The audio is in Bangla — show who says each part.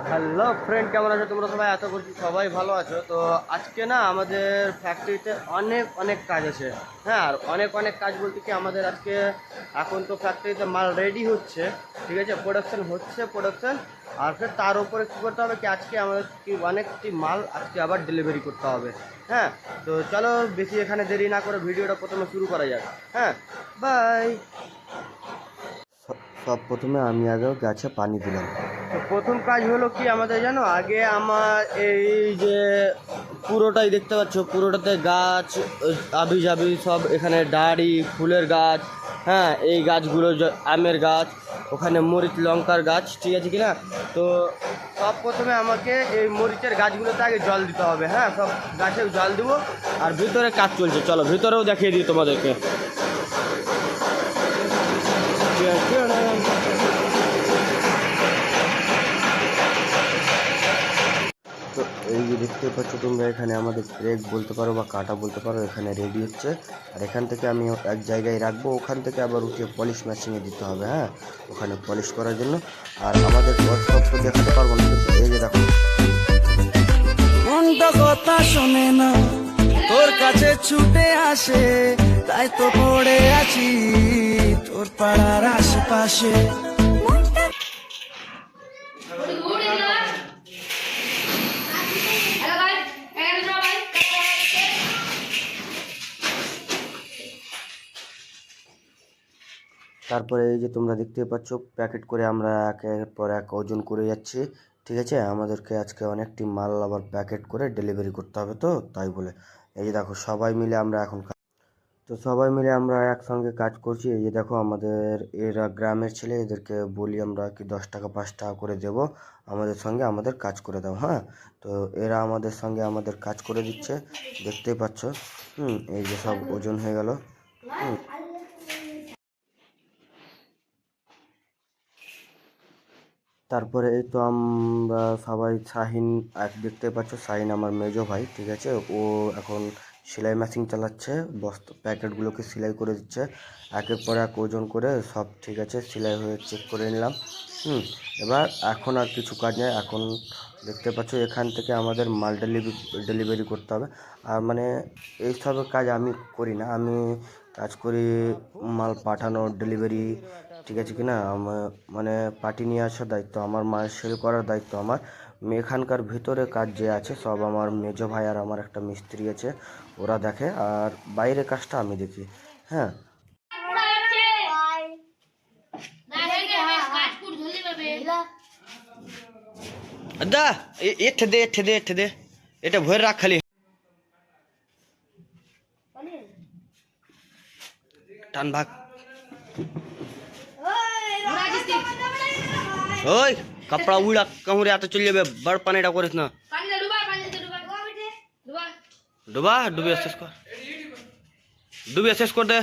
Speaker 1: হ্যালো ফ্রেন্ড, কেমন আছো তোমরা সবাই? আশা করছি সবাই ভালো আছো। তো আজকে না আমাদের ফ্যাক্টরিতে অনেক অনেক কাজ আছে। হ্যাঁ, আর অনেক অনেক কাজ বলতে কি আমাদের আজকে এখন তো ফ্যাক্টরিতে মাল রেডি হচ্ছে, ঠিক আছে, প্রোডাকশন হচ্ছে প্রোডাকশন। আর ফের তার উপরে কী করতে হবে কি আজকে আমাদের কি অনেকটি মাল আজকে আবার ডেলিভারি করতে হবে। হ্যাঁ, তো চলো বেশি এখানে দেরি না করে ভিডিওটা প্রথমে শুরু করা যাক। হ্যাঁ, বাই। সব প্রথমে আমি আগেও গাছে পানি দিলাম। তো প্রথম কাজ হলো কি আমাদের জানো, আগে আমার এই যে পুরোটাই দেখতে পাচ্ছ, পুরোটাতে গাছ আবি যাবি সব, এখানে ডাড়ি ফুলের গাছ। হ্যাঁ, এই গাছগুলো আমের গাছ, ওখানে মরিচ লঙ্কার গাছ, ঠিক আছে কিনা। তো সব প্রথমে আমাকে এই মরিচের গাছগুলোতে আগে জল দিতে হবে। হ্যাঁ, সব গাছে জল দেবো। আর ভিতরে কাজ চলছে, চলো ভিতরেও দেখিয়ে দিই তোমাদেরকে। তো এই যে দেখতে পাচ্ছ তোমরা, এখানে আমাদের ব্রেক বলতে পারো বা কাটা বলতে পারো, এখানে রেডি হচ্ছে। আর এখান থেকে আমি এক জায়গায় রাখবো, ওখান থেকে আবার উঠে পলিশ মেশিনে দিতে হবে। হ্যাঁ, ওখানে পলিশ করার জন্য। আর আমাদের সব তো দেখাতে পারবো না, কিন্তু এই যে দেখো,
Speaker 2: মনটা কথা শোনে না, তোর কাছে ছুটে আসে, তাই তো পড়ে আছি তোর পাড়ার আশেপাশে।
Speaker 1: তারপরে এই যে তোমরা দেখতে পাচ্ছ প্যাকেট করে আমরা একের পর এক ওজন করে যাচ্ছি। ঠিক আছে, আমাদেরকে আজকে অনেকটি মাল আবার প্যাকেট করে ডেলিভারি করতে হবে, তো তাই বলে এই যে দেখো সবাই মিলে আমরা এখন তো সবাই মিলে আমরা একসঙ্গে কাজ করছি। এই যে দেখো আমাদের এরা গ্রামের ছেলে, এদেরকে বলি আমরা কি 10 টাকা 5 টাকা করে দেব, আমাদের সঙ্গে আমাদের কাজ করে দাও। হ্যাঁ, তো এরা আমাদের সঙ্গে আমাদের কাজ করে দিচ্ছে, দেখতেই পাচ্ছ। এই যে সব ওজন হয়ে গেল। তারপরে এই তো আমরা সবাই, শাহিন আর দেখতে পাচ্ছ, শাহিন আমার মেজো ভাই, ঠিক আছে, ও এখন সেলাই মেশিন চালাচ্ছে, বস্তা প্যাকেটগুলোকে সেলাই করে দিচ্ছে একের পর এক ওজন করে সব। ঠিক আছে, সেলাই হয়ে চেক করে নিলাম। এবার এখন আর কিছু কাজ নেই, এখন দেখতে পাচ্ছ এখান থেকে আমাদের মাল ডেলিভারি করতে হবে। আর মানে এইসবের কাজ আমি করি না, আমি কাজ করি মাল পাঠানো ডেলিভারি, ঠিক আছে কি না। আমার মানে পার্টি নিয়ে আসার দায়িত্ব আমার, মাল সেল করার দায়িত্ব আমার। এখানকার ভিতরে কাজ যে আছে সব আমার মেজো ভাই আর আমার একটা মিস্ত্রি আছে, ওরা দেখে। আর বাইরে কাজটা আমি দেখি। হ্যাঁ, দা এঠে দে এঠে দে এঠে দে, এটা ভরে রাখ খালি, টান ভাগ। ওই कपड़ा उड़ा कहूँ रे, तो चल जाबे, बड़ पानीटा करिस ना, डुबा डुबे শেষ কর, ডুবে শেষ কর দে।